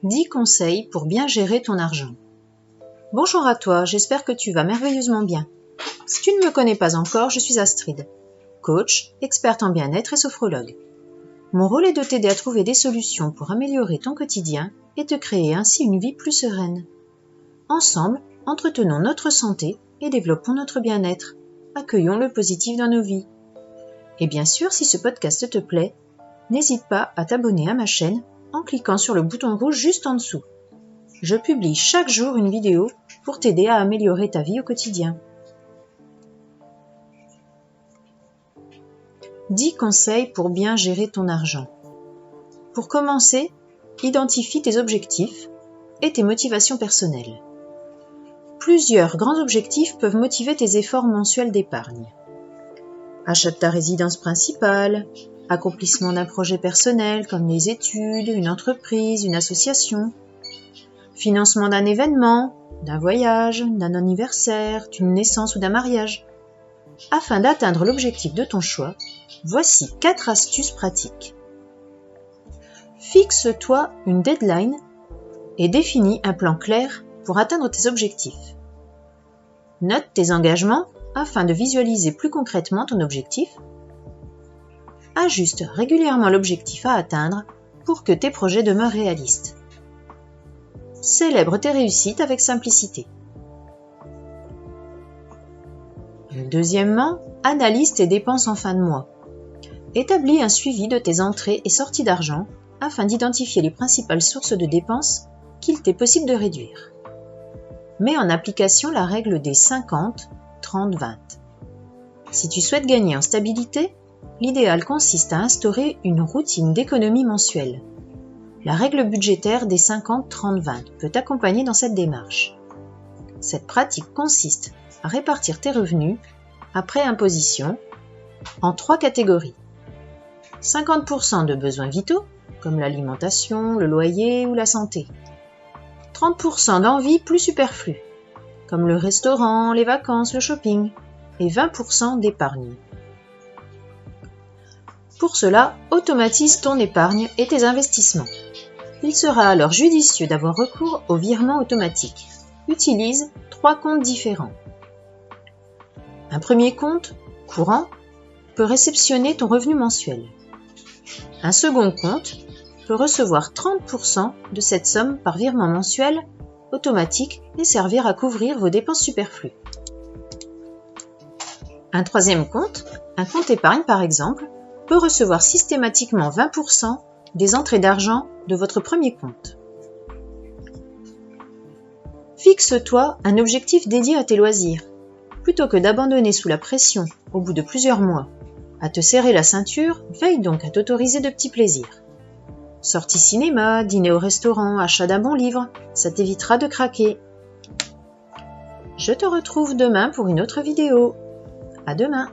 10 conseils pour bien gérer ton argent. Bonjour à toi, j'espère que tu vas merveilleusement bien. Si tu ne me connais pas encore, je suis Astrid, coach, experte en bien-être et sophrologue. Mon rôle est de t'aider à trouver des solutions pour améliorer ton quotidien et te créer ainsi une vie plus sereine. Ensemble, entretenons notre santé et développons notre bien-être. Accueillons le positif dans nos vies. Et bien sûr, si ce podcast te plaît, n'hésite pas à t'abonner à ma chaîne en cliquant sur le bouton rouge juste en dessous. Je publie chaque jour une vidéo pour t'aider à améliorer ta vie au quotidien. 10 conseils pour bien gérer ton argent. Pour commencer, identifie tes objectifs et tes motivations personnelles. Plusieurs grands objectifs peuvent motiver tes efforts mensuels d'épargne. Achat de ta résidence principale, accomplissement d'un projet personnel comme les études, une entreprise, une association, financement d'un événement, d'un voyage, d'un anniversaire, d'une naissance ou d'un mariage. Afin d'atteindre l'objectif de ton choix, voici 4 astuces pratiques. Fixe-toi une deadline et définis un plan clair pour atteindre tes objectifs. Note tes engagements afin de visualiser plus concrètement ton objectif. Ajuste régulièrement l'objectif à atteindre pour que tes projets demeurent réalistes. Célèbre tes réussites avec simplicité. Deuxièmement, analyse tes dépenses en fin de mois. Établis un suivi de tes entrées et sorties d'argent afin d'identifier les principales sources de dépenses qu'il t'est possible de réduire. Mets en application la règle des 50, 30, 20. Si tu souhaites gagner en stabilité, l'idéal consiste à instaurer une routine d'économie mensuelle. La règle budgétaire des 50, 30, 20 peut t'accompagner dans cette démarche. Cette pratique consiste à répartir tes revenus, après imposition, en 3 catégories. 50% de besoins vitaux, comme l'alimentation, le loyer ou la santé. 30% d'envies plus superflues, comme le restaurant, les vacances, le shopping, et 20% d'épargne. Pour cela, automatise ton épargne et tes investissements. Il sera alors judicieux d'avoir recours au virement automatique. Utilise 3 comptes différents. Un premier compte, courant, peut réceptionner ton revenu mensuel. Un second compte peut recevoir 30% de cette somme par virement mensuel automatique et servir à couvrir vos dépenses superflues. Un troisième compte, un compte épargne par exemple, peut recevoir systématiquement 20% des entrées d'argent de votre premier compte. Fixe-toi un objectif dédié à tes loisirs. Plutôt que d'abandonner sous la pression au bout de plusieurs mois à te serrer la ceinture, veille donc à t'autoriser de petits plaisirs. Sortie cinéma, dîner au restaurant, achat d'un bon livre, ça t'évitera de craquer. Je te retrouve demain pour une autre vidéo. À demain!